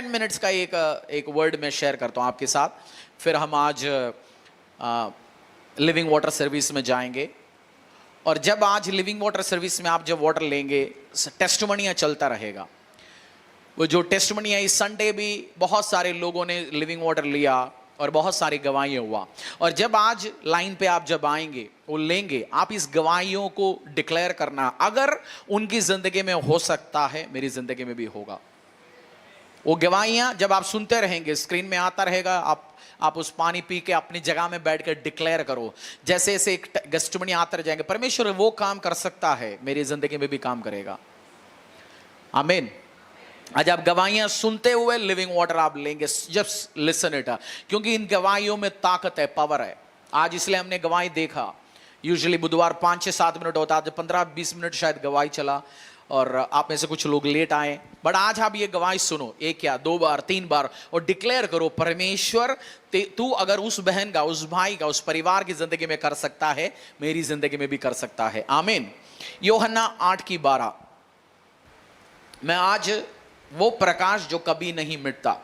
10 minutes का एक word में शेयर करता हूं आपके साथ, फिर हम आज लिविंग वाटर सर्विस में जाएंगे। और जब आज लिविंग वाटर सर्विस में आप जब वाटर लेंगे, टेस्टिमनियां चलता रहेगा। वो जो टेस्टिमनी है, इस संडे भी बहुत सारे लोगों ने लिविंग वाटर लिया और बहुत सारी गवाहियां हुआ। और जब आज लाइन पे आप जब आएंगे, वो लेंगे, आप इस गवाहियों को डिक्लेयर करना, अगर उनकी जिंदगी में हो सकता है, मेरी जिंदगी में भी होगा। वो गवाहियां जब आप सुनते रहेंगे, स्क्रीन में आता रहेगा, आप उस पानी पी के अपनी जगह में बैठ कर डिक्लेयर करो। जैसे जैसे एक टेस्टिमनी आते रह जाएंगे, परमेश्वर वो काम कर सकता है, मेरी जिंदगी में भी काम करेगा। आमीन। आज आप गवाहियां सुनते हुए लिविंग वाटर आप लेंगे, जस्ट लिसन इट, क्योंकि इन गवाहियों में ताकत है, पावर है। आज इसलिए हमने गवाही देखा। यूजुअली बुधवार 5 से 7 मिनट होता, आज 15-20 मिनट शायद गवाही चला, और आप में से कुछ लोग लेट आए। बट आज आप ये गवाही सुनो, 1 या 2 बार 3 बार, और डिक्लेयर करो, परमेश्वर तू अगर उस बहन का, उस भाई का, उस परिवार की जिंदगी में कर सकता है, मेरी जिंदगी में भी कर सकता है। आमीन। यूहन्ना 8:12। मैं आज वो प्रकाश जो कभी नहीं मिटता,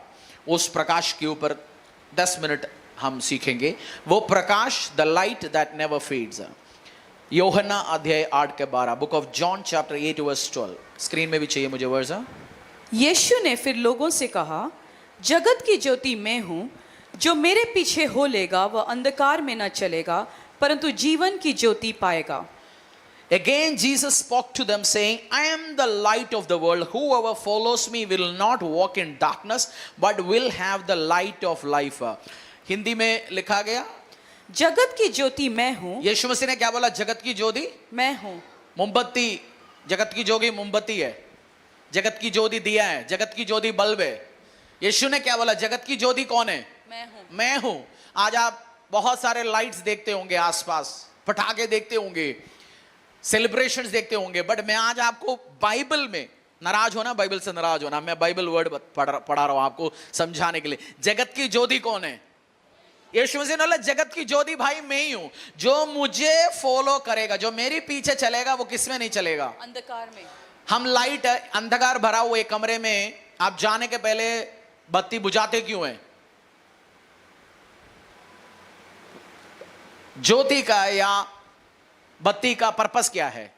उस प्रकाश के ऊपर 10 मिनट हम सीखेंगे। वो प्रकाश, the light that never fades. यूहन्ना अध्याय 8:12, book of John chapter 8 verse 12। Screen में भी चाहिए मुझे वर्स। यीशु ने फिर लोगों से कहा, जगत की ज्योति मैं हूं, जो मेरे पीछे हो लेगा वह अंधकार में न चलेगा, परंतु जीवन की ज्योति पाएगा। Again Jesus spoke to them saying, I am the light of the world. Whoever follows me will not walk in darkness, but will have the light of life. Hindi में लिखा गया, जगत की ज्योति मैं हूं। यीशु मसीह ने क्या बोला? जगत की ज्योति मैं हूं। मोमबत्ती, जगत की ज्योति मोमबत्ती है, जगत की ज्योति दिया है, जगत की ज्योति बल्ब है। यीशु ने क्या बोला? जगत की ज्योति कौन है? मैं हूं। आज आप बहुत सारे लाइट्स देखते होंगे आसपास, पटाखे देखते होंगे, सेलिब्रेशंस देखते होंगे, बट मैं आज आपको बाइबल में, नाराज होना, बाइबल से नाराज होना, मैं बाइबल वर्ड पढ़ा रहा हूं आपको समझाने के लिए। जगत की ज्योति कौन है? यीशु मसीह ने बोला, जगत की ज्योति भाई मैं ही हूं। जो मुझे फॉलो करेगा, जो मेरे पीछे चलेगा, वो किस में नहीं चलेगा? अंधकार में। हम लाइट, अंधकार भरा हुए कमरे में आप जाने के पहले बत्ती बुझाते क्यों हैं? ज्योति का या बत्ती का पर्पस क्या है?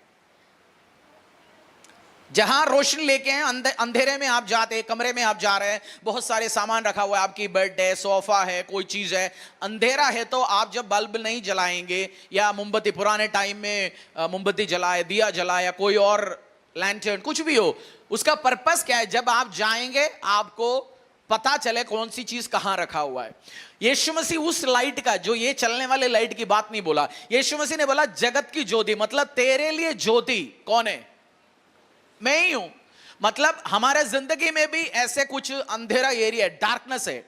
जहां रोशनी लेके हैं, अंधेरे में आप जाते, कमरे में आप जा रहे हैं, बहुत सारे सामान रखा हुआ है, आपकी बेड है, सोफा है, कोई चीज है, अंधेरा है, तो आप जब बल्ब नहीं जलाएंगे या मोमबत्ती, पुराने टाइम में मोमबत्ती जलाए, दिया जलाया, कोई और लैंटर्न, कुछ भी हो, उसका पर्पस क्या है? जब आप जाएंगे आपको पता चले कौन सी चीज कहां रखा हुआ है। यीशु मसीह उस लाइट का, जो ये चलने वाले लाइट की बात नहीं बोला, यीशु मसीह ने बोला जगत की ज्योति, मतलब तेरे लिए ज्योति कौन है? मैं ही हूं। मतलब हमारे जिंदगी में भी ऐसे कुछ अंधेरा एरिया, डार्कनेस है।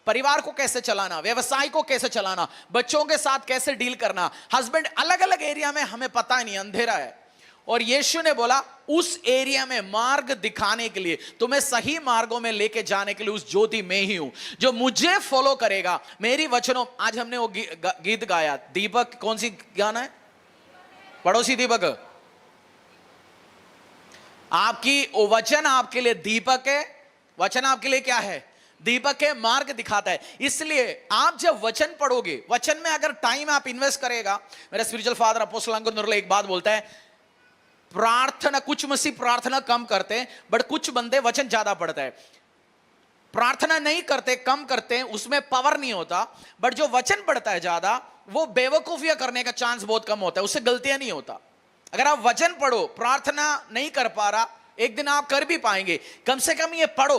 परिवार को कैसे चलाना, व्यवसाय को कैसे चलाना, बच्चों के साथ कैसे डील करना, हस्बैंड, अलग अलग एरिया में हमें पता नहीं, अंधेरा है। और यीशु ने बोला उस एरिया में मार्ग दिखाने के लिए, तुम्हें सही मार्गों में लेके जाने के लिए उस ज्योति में ही हूं। जो मुझे फॉलो करेगा, मेरी वचनों, आज हमने वो गीत गाया, दीपक, कौन सी गाना है? पड़ोसी दीपक। आपकी वचन आपके लिए दीपक है, वचन आपके लिए क्या है? दीपक है, मार्ग दिखाता है। इसलिए आप जब वचन पढ़ोगे, वचन में अगर टाइम आप इन्वेस्ट करेगा, मेरा स्पिरिचुअल फादर अपोस्टल अंकुर नरुला एक बात बोलता है, प्रार्थना, कुछ मसीह प्रार्थना कम करते हैं, बट कुछ बंदे वचन ज्यादा पढ़ते हैं। प्रार्थना नहीं करते, कम करते हैं, उसमें पावर नहीं होता, बट जो वचन पढ़ता है ज्यादा, वो बेवकूफियां करने का चांस बहुत कम होता है, उससे गलतियां नहीं होता। अगर आप वचन पढ़ो, प्रार्थना नहीं कर पा रहा, एक दिन आप कर भी पाएंगे, कम से कम ये पढ़ो।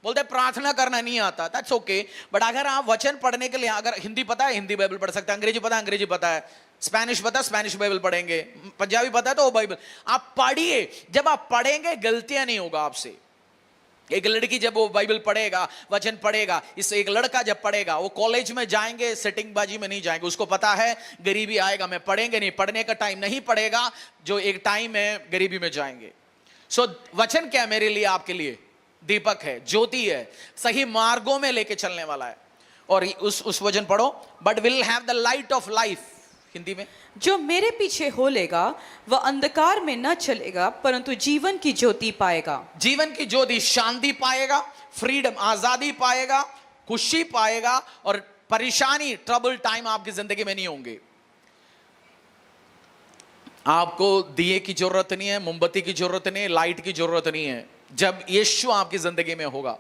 बोलते प्रार्थना करना नहीं आता, दैट्स ओके, बट अगर आप वचन पढ़ने के लिए, अगर हिंदी पता है, हिंदी बाइबल पढ़ सकते हैं, अंग्रेजी पता है, अंग्रेजी पता है, स्पेनिश पता है, स्पेनिश बाइबल पढ़ेंगे, पंजाबी पता है तो वो बाइबल आप पढ़िए। जब आप पढ़ेंगे गलतियां नहीं होगा आपसे। एक लड़की जब वो बाइबल पढ़ेगा, वचन पढ़ेगा, इस एक लड़का जब पढ़ेगा, वो कॉलेज में जाएंगे, सेटिंग बाजी में नहीं जाएंगे, उसको पता है गरीबी आएगा, मैं पढ़ेंगे नहीं, पढ़ने का टाइम नहीं पड़ेगा, जो एक टाइम है गरीबी में जाएंगे। सो वचन क्या है मेरे लिए, आपके लिए? दीपक है, ज्योति है, सही मार्गों में लेके चलने वाला है। और उस वचन पढ़ो, but will have the light of life. Hindi में? जो मेरे पीछे हो लेगा वह अंधकार में न चलेगा परंतु जीवन की ज्योति पाएगा। जीवन की ज्योति, शांति पाएगा, फ्रीडम, आजादी पाएगा, खुशी पाएगा, और परेशानी, ट्रबल टाइम आपकी जिंदगी में नहीं होंगे। आपको दिए की जरूरत नहीं है, मोमबत्ती की जरूरत नहीं है, लाइट की जरूरत नहीं है, जब यीशु आपकी जिंदगी में होगा।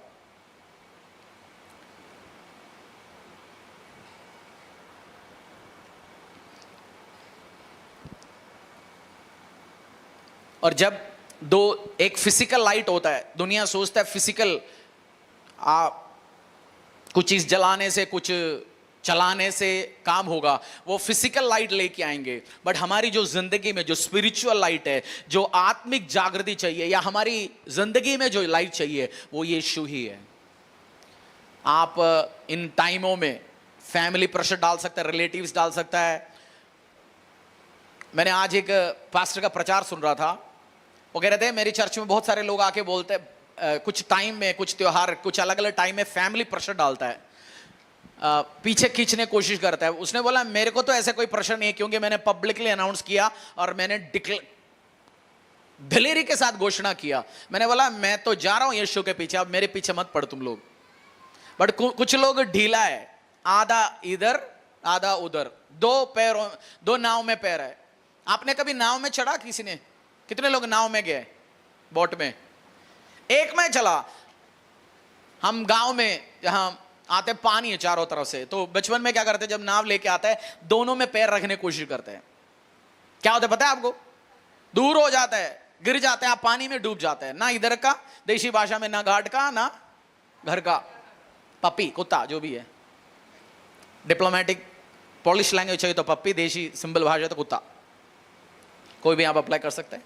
और जब एक फिजिकल लाइट होता है, दुनिया सोचता है फिजिकल कुछ चीज जलाने से, कुछ चलाने से काम होगा, वो फिजिकल लाइट लेके आएंगे। बट हमारी जो जिंदगी में जो स्पिरिचुअल लाइट है, जो आत्मिक जागृति चाहिए, या हमारी जिंदगी में जो लाइट चाहिए, वो यीशु ही है। आप इन टाइमों में फैमिली प्रेशर डाल सकता है, रिलेटिव्स डाल सकता है। मैंने आज एक पास्टर का प्रचार सुन रहा था, वो कह रहे थे मेरी चर्च में बहुत सारे लोग आके बोलते हैं कुछ टाइम में, कुछ त्योहार, कुछ अलग अलग टाइम में फैमिली प्रेशर डालता है, पीछे खींचने की कोशिश करता है। उसने बोला मेरे को तो ऐसा कोई प्रेशर नहीं है, क्योंकि मैंने पब्लिकली अनाउंस किया और मैंने दिलेरी के साथ घोषणा किया। मैंने बोला मैं तो जा रहा हूं यीशु के पीछे, अब मेरे पीछे मत पड़ तुम लोग। बट कुछ लोग ढीला है, आधा इधर आधा उधर, दो नाव में पैर है। आपने कभी नाव में चढ़ा? किसी ने? कितने लोग नाव में गए? बोट में? एक में चला। हम गांव में जहां आते पानी है चारों तरफ से, तो बचपन में क्या करते, जब नाव लेके आता है दोनों में पैर रखने की कोशिश करते हैं। क्या होता है पता है आपको? दूर हो जाता है, गिर जाते हैं, आप पानी में डूब जाते हैं। ना इधर का, देशी भाषा में ना घाट का ना घर का, पप्पी कुत्ता जो भी है, डिप्लोमेटिक पॉलिश लैंग्वेज चाहिए तो पप्पी, देशी सिंबल भाषा तो कुत्ता, कोई भी आप अप्लाई कर सकते हैं।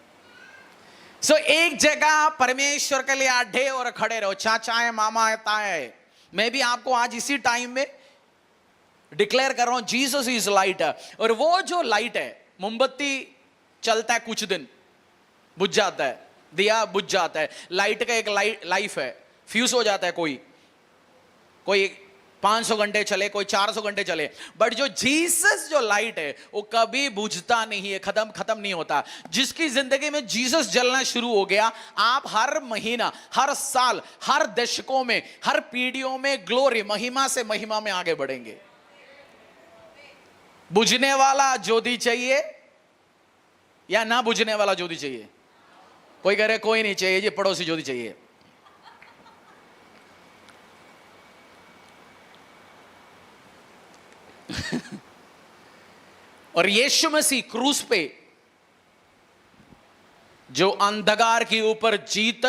सो एक जगह परमेश्वर के लिए आढ़े और खड़े रहो, चाचा है, मामा है, ताया है। मैं भी आपको आज इसी टाइम में डिक्लेयर कर रहा हूं, जीसस इज लाइट। और वो जो लाइट है, मोमबत्ती चलता है कुछ दिन, बुझ जाता है, दिया बुझ जाता है। लाइट का एक लाइफ है, फ्यूज हो जाता है, कोई 500 घंटे चले, कोई 400 घंटे चले। बट जो जीसस जो लाइट है वो कभी बुझता नहीं है, खत्म नहीं होता। जिसकी जिंदगी में जीसस जलना शुरू हो गया, आप हर महीना, हर साल, हर दशकों में, हर पीढ़ियों में ग्लोरी, महिमा से महिमा में आगे बढ़ेंगे। बुझने वाला ज्योति चाहिए या ना बुझने वाला ज्योति चाहिए? कोई कह रहे कोई नहीं चाहिए जी, पड़ोसी ज्योति चाहिए। और यीशु मसीह क्रूस पे जो अंधकार के ऊपर जीत,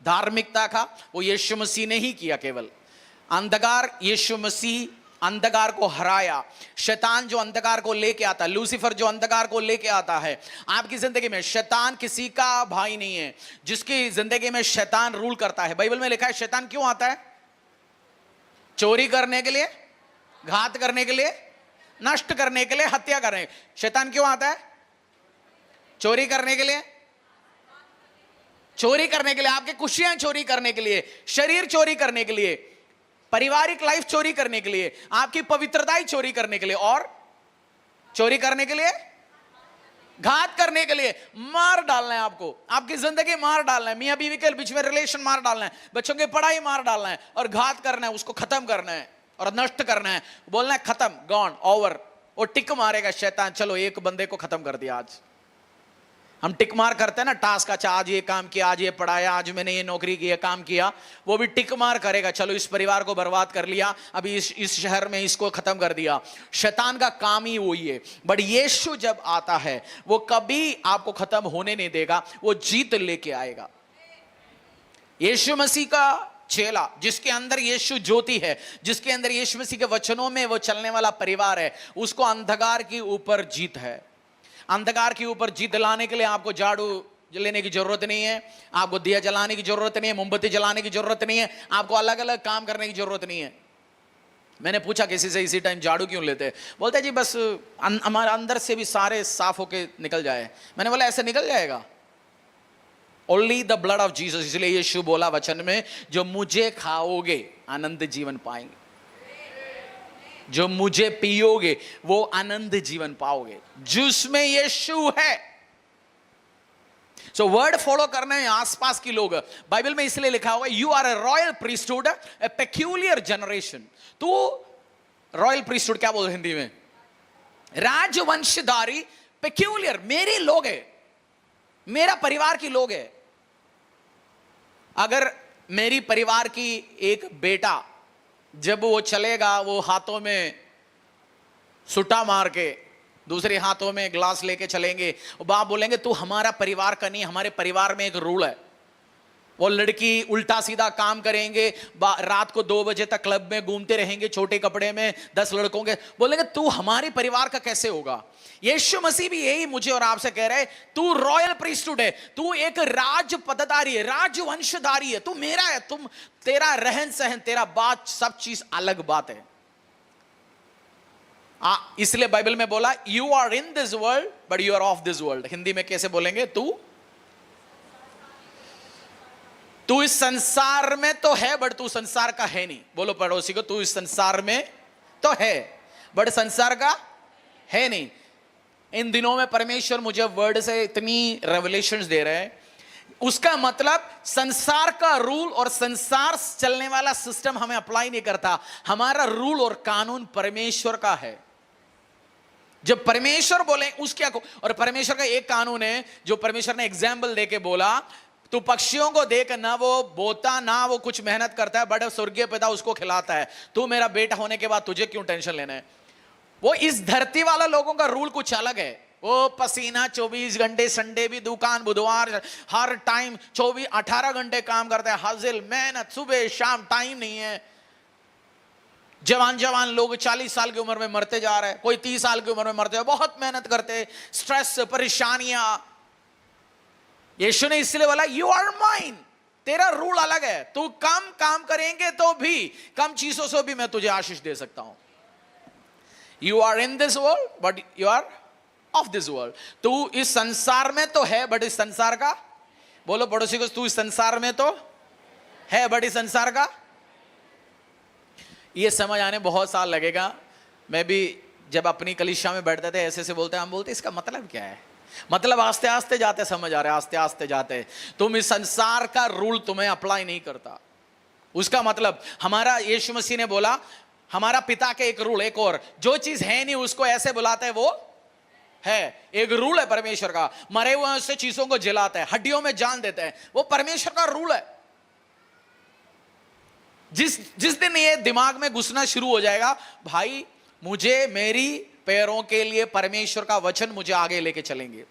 धार्मिकता का, वो यीशु मसीह ने ही किया। केवल अंधकार, यीशु मसीह अंधकार को हराया। शैतान जो अंधकार को लेके आता है, लूसीफर जो अंधकार को लेके आता है आपकी जिंदगी में, शैतान किसी का भाई नहीं है। जिसकी जिंदगी में शैतान रूल करता है, बाइबल में लिखा है शैतान क्यों आता है? चोरी करने के लिए, घात करने के लिए, नष्ट करने के लिए, हत्या करने। शैतान क्यों आता है? चोरी करने के लिए, आपके खुशियां चोरी करने के लिए, शरीर चोरी करने के लिए, पारिवारिक लाइफ चोरी करने के लिए, आपकी पवित्रता चोरी करने के लिए, और चोरी करने के लिए, घात करने के लिए, मार डालना है आपको, आपकी जिंदगी मार डालना है, मियां बीवी के बीच में रिलेशन मार डालना है, बच्चों की पढ़ाई मार डालना है, और घात करना है, उसको खत्म करना है और नष्ट करना है। बोलना है खत्म, गॉन, ओवर। वो टिक मारेगा शैतान, चलो एक बंदे को खत्म कर दिया। आज हम टिक मार करते हैं ना टास्क, अच्छा आज ये काम किया, आज ये पढ़ाया, आज मैंने ये नौकरी की, ये काम किया। वो भी टिक मार करेगा, चलो इस परिवार को बर्बाद कर लिया, अभी इस शहर में इसको खत्म कर दिया। शैतान का काम ही वही है। बट यीशु जब आता है वो कभी आपको खत्म होने नहीं देगा, वो जीत लेके आएगा। यीशु मसीह का चेला, जिसके अंदर यीशु ज्योति है, जिसके अंदर यीशु मसीह के वचनों में वो चलने वाला परिवार है, उसको अंधकार के ऊपर जीत है। अंधकार के ऊपर जीत लाने के लिए आपको झाड़ू लेने की जरूरत नहीं है, आपको दिया जलाने की जरूरत नहीं है, मोमबत्ती जलाने की जरूरत नहीं है, आपको अलग अलग काम करने की जरूरत नहीं है। मैंने पूछा किसी से इसी टाइम झाड़ू क्यों लेते हैं? बोलते जी बस हमारे अंदर से भी सारे साफ होके निकल जाए। मैंने बोला ऐसे निकल जाएगा? Only the blood of Jesus. इसलिए यीशु बोला वचन में, जो मुझे खाओगे आनंद जीवन पाएंगे। जो मुझे पियोगे वो आनंद जीवन पाओगे जिसमें यीशु है। सो वर्ड फॉलो करने में आसपास की लोग, बाइबल में इसलिए लिखा हुआ you are a royal priesthood, a peculiar generation. तू रॉयल प्रीस्टहुड क्या बोल हिंदी में? राजवंशधारी, पेक्यूलियर, मेरे लोग है, मेरा परिवार की लोग है। अगर मेरी परिवार की एक बेटा जब वो चलेगा, वो हाथों में सुटा मार के दूसरे हाथों में ग्लास लेके चलेंगे, बाप बोलेंगे तू हमारा परिवार का नहीं, हमारे परिवार में एक रूल है। वो लड़की उल्टा सीधा काम करेंगे, रात को 2 बजे तक क्लब में घूमते रहेंगे छोटे कपड़े में 10 लड़कों के, बोलेंगे तू हमारे परिवार का कैसे होगा? यीशु मसीह भी यही मुझे और आपसे कह रहा है, तू रॉयल प्रीस्टहुड है, तू एक राज पदधारी है, राजवंशधारी है, तू मेरा है, तुम तेरा रहन सहन, तेरा बात, सब चीज अलग बात है। इसलिए बाइबल में बोला you are in this world but you are of this world. Hindi में कैसे बोलेंगे? तू इस संसार में तो है बट तू संसार का है नहीं। बोलो पड़ोसी को, तू इस संसार में तो है बट संसार का है नहीं। इन दिनों में परमेश्वर मुझे वर्ड से इतनी रेवलेशंस दे रहे हैं, उसका मतलब संसार का रूल और संसार चलने वाला सिस्टम हमें अप्लाई नहीं करता। हमारा रूल और कानून परमेश्वर का है। जब परमेश्वर बोले उसके और परमेश्वर का एक कानून है जो परमेश्वर ने एग्जाम्पल देके बोला, तू पक्षियों को देख, ना वो बोता ना वो कुछ मेहनत करता है बट स्वर्गीय पिता उसको खिलाता है। तू मेरा बेटा होने के बाद तुझे क्यों टेंशन लेना है? वो इस धरती वाला लोगों का रूल कुछ अलग है। वो पसीना 24 घंटे, संडे भी दुकान, बुधवार हर टाइम 18 घंटे काम करता है, हाजिल मेहनत, सुबह शाम टाइम नहीं है। जवान लोग 40 साल की उम्र में मरते जा रहे हैं, कोई 30 साल की उम्र में मरते हैं, बहुत मेहनत करते, स्ट्रेस, परेशानियां। यीशु ने इसलिए बोला यू आर माइन, तेरा रूल अलग है। तू कम काम करेंगे तो भी, कम चीजों से भी मैं तुझे आशीष दे सकता हूं। You are in this world but you are of this world. तू इस संसार में तो है बट इस संसार का, बोलो पड़ोसी को, तू इस संसार में तो है बट इस संसार का। ये समझ आने बहुत साल लगेगा। मैं भी जब अपनी कलीसिया में बैठते थे ऐसे से बोलते, हम बोलते इसका मतलब क्या है? मतलब आस्ते आस्ते जाते समझ आ रहा है, आस्ते आस्ते जाते तुम इस संसार का रूल तुम्हें अप्लाई नहीं करता। उसका मतलब हमारा, यीशु मसीह ने बोला हमारा पिता के एक रूल, एक और जो चीज है नहीं उसको ऐसे बुलाते हैं वो है। एक रूल है परमेश्वर का, मरे हुए से चीजों को जलाता है, हड्डियों में जान देते हैं, वो परमेश्वर का रूल है। जिस दिन ये दिमाग में घुसना शुरू हो जाएगा, भाई मुझे मेरी पैरों के लिए परमेश्वर का वचन मुझे आगे लेके चलेंगे।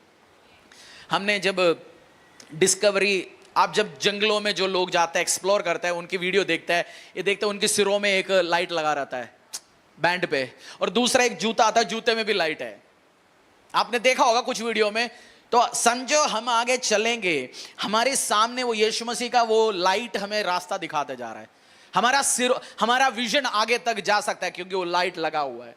हमने जब डिस्कवरी, आप जब जंगलों में जो लोग जाते हैं, एक्सप्लोर करते हैं, उनकी वीडियो देखता है, ये देखते हैं उनके सिरों में एक लाइट लगा रहता है बैंड पे, और दूसरा एक जूता आता है, जूते में भी लाइट है। आपने देखा होगा कुछ वीडियो में। तो समझो हम आगे चलेंगे, हमारे सामने वो यीशु मसीह का वो लाइट हमें रास्ता दिखाते जा रहा है। हमारा सिर, हमारा विजन आगे तक जा सकता है क्योंकि वो लाइट लगा हुआ है।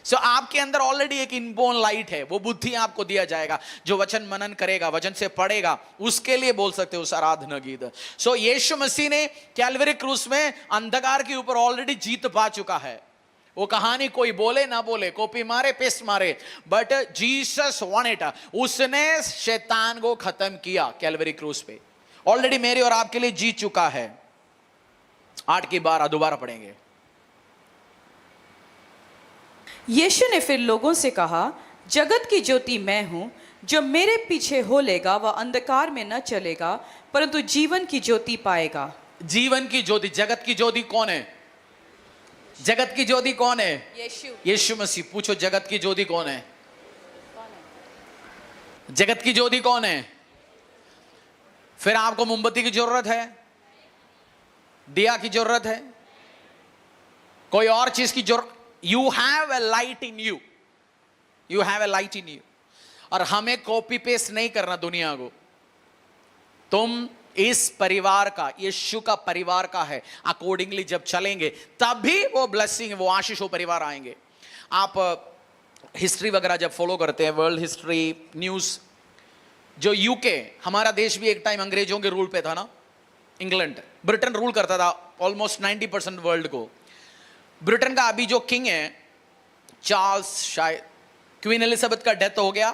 सो आपके अंदर ऑलरेडी एक इनबोर्न लाइट है, वो बुद्धि आपको दिया जाएगा। जो वचन मनन करेगा, वचन से पढ़ेगा, उसके लिए बोल सकते हो उस आराधना गीत। सो यीशु मसीह ने कैलवरी क्रूस में अंधकार के ऊपर ऑलरेडी जीत पा चुका है। वो कहानी कोई बोले ना बोले, कॉपी मारे पेस्ट मारे, बट जीसस वॉन इट, उसने शैतान को खत्म किया कैलवरी क्रूस पे। ऑलरेडी मेरे और आपके लिए जीत चुका है। 8 की 12 दोबारा पढ़ेंगे। यीशु ने फिर लोगों से कहा, जगत की ज्योति मैं हूं, जो मेरे पीछे हो लेगा वह अंधकार में न चलेगा परंतु जीवन की ज्योति पाएगा। जीवन की ज्योति, जगत की ज्योति कौन है? जगत की ज्योति कौन है? यीशु। यीशु मसीह। पूछो जगत की ज्योति कौन है? जगत की ज्योति कौन है? फिर आपको मोमबत्ती की जरूरत है, दिया की जरूरत है, कोई और चीज की जरूरत? You have a light in you, you have a light in you. और हमें कॉपी पेस्ट नहीं करना दुनिया को। तुम इस परिवार का, यीशु का परिवार का है, अकॉर्डिंगली जब चलेंगे तभी वो ब्लेसिंग, वो आशीष, वो परिवार आएंगे। आप हिस्ट्री वगैरह जब फॉलो करते हैं, वर्ल्ड हिस्ट्री न्यूज, जो यूके, हमारा देश भी एक टाइम अंग्रेजों के रूल पे था ना, इंग्लैंड, ब्रिटेन रूल करता था ऑलमोस्ट 90% वर्ल्ड को। ब्रिटेन का अभी जो किंग है चार्ल्स, शायद क्वीन एलिजाबेथ का डेथ हो गया,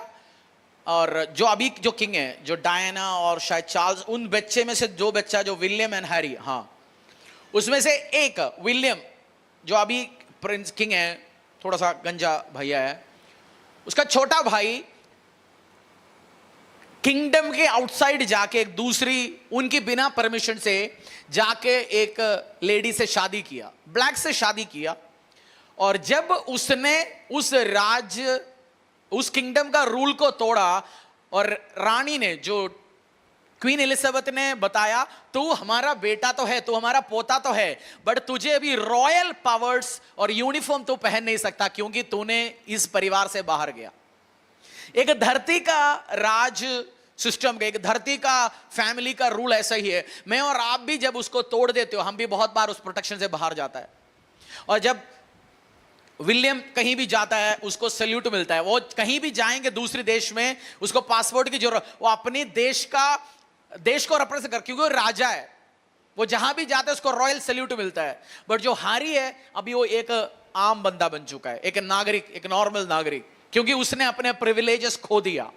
और जो अभी जो किंग है जो डायना और शायद चार्ल्स, उन बच्चे में से जो बच्चा जो विलियम एंड हैरी, हाँ उसमें से एक विलियम जो अभी प्रिंस किंग है, थोड़ा सा गंजा भैया है, उसका छोटा भाई किंगडम के आउटसाइड जाके एक दूसरी, उनकी बिना परमिशन से जाके एक लेडी से शादी किया, ब्लैक से शादी किया। और जब उसने उस किंगडम का रूल को तोड़ा और रानी ने, जो क्वीन एलिजाबेथ ने बताया, तू हमारा बेटा तो है, तू हमारा पोता तो है, बट तुझे अभी रॉयल पावर्स और यूनिफॉर्म तू पहन नहीं सकता क्योंकि तूने इस परिवार से बाहर गया। एक धरती का राज सिस्टम का, एक धरती का फैमिली का रूल ऐसा ही है। मैं और आप भी जब उसको तोड़ देते हो, हम भी बहुत बार उस प्रोटेक्शन से बाहर जाता है। और जब विलियम कहीं भी जाता है उसको सैल्यूट मिलता है, वो कहीं भी जाएंगे दूसरे देश में उसको पासपोर्ट की जरूरत, वो अपने देश को रिप्रेजेंट कर, क्योंकि वो राजा है, वो जहां भी जाता है उसको रॉयल सैल्यूट मिलता है। बट जो हैरी है अभी वो एक आम बंदा बन चुका है, एक नागरिक, एक नॉर्मल नागरिक, क्योंकि उसने अपने प्रिविलेजेस खो दिया।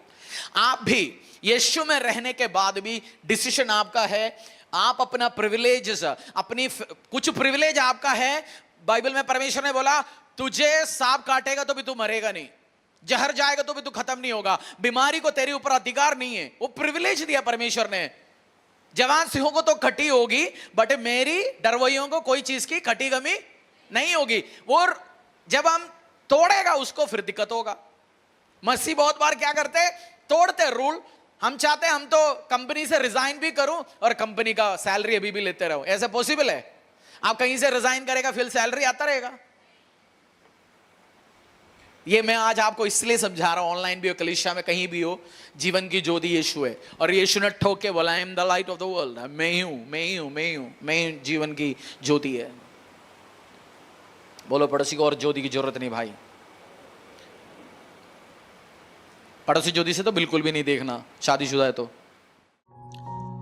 आप भी यीशु में रहने के बाद भी डिसीजन आपका है, आप अपना प्रिविलेजेस, अपनी कुछ प्रिविलेज आपका है। बाइबल में परमेश्वर ने बोला तुझे सांप काटेगा तो भी तू मरेगा नहीं, जहर जाएगा तो भी तू खत्म नहीं होगा, बीमारी को तेरे ऊपर अधिकार नहीं है, वो प्रिविलेज दिया परमेश्वर ने। जवान सिंहों को तो खटी होगी, बट मेरी डरवइयों को कोई चीज की खटी कमी नहीं होगी। वो जब हम तोड़ेगा उसको फिर दिक्कत होगा। मसीह बहुत बार क्या करते, तोड़ते रूल। हम चाहते हैं हम तो कंपनी से रिजाइन भी करूं और कंपनी का सैलरी अभी भी लेते रहो, ऐसा पॉसिबल है? आप कहीं से रिजाइन करेगा फिर सैलरी आता रहेगा। ये मैं आज आपको इसलिए समझा रहा हूं, ऑनलाइन भी हो, कलीसिया में कहीं भी हो, जीवन की ज्योति यीशु है। और यीशु ने ठोक के बोला, I am the light of the world, मैं ही हूं, मैं ही हूं, मैं ही हूं, मैं ही जीवन की ज्योति है। बोलो पड़ोसी को, और ज्योति की जरूरत नहीं भाई। पड़ोसी ज्योति से तो बिल्कुल भी नहीं देखना, शादीशुदा है तो।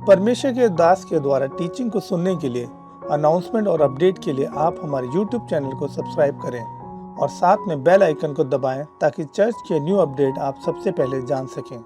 परमेश्वर के दास के द्वारा टीचिंग को सुनने के लिए, अनाउंसमेंट और अपडेट के लिए आप हमारे YouTube चैनल को सब्सक्राइब करें और साथ में बेल आइकन को दबाएं ताकि चर्च के न्यू अपडेट आप सबसे पहले जान सकें।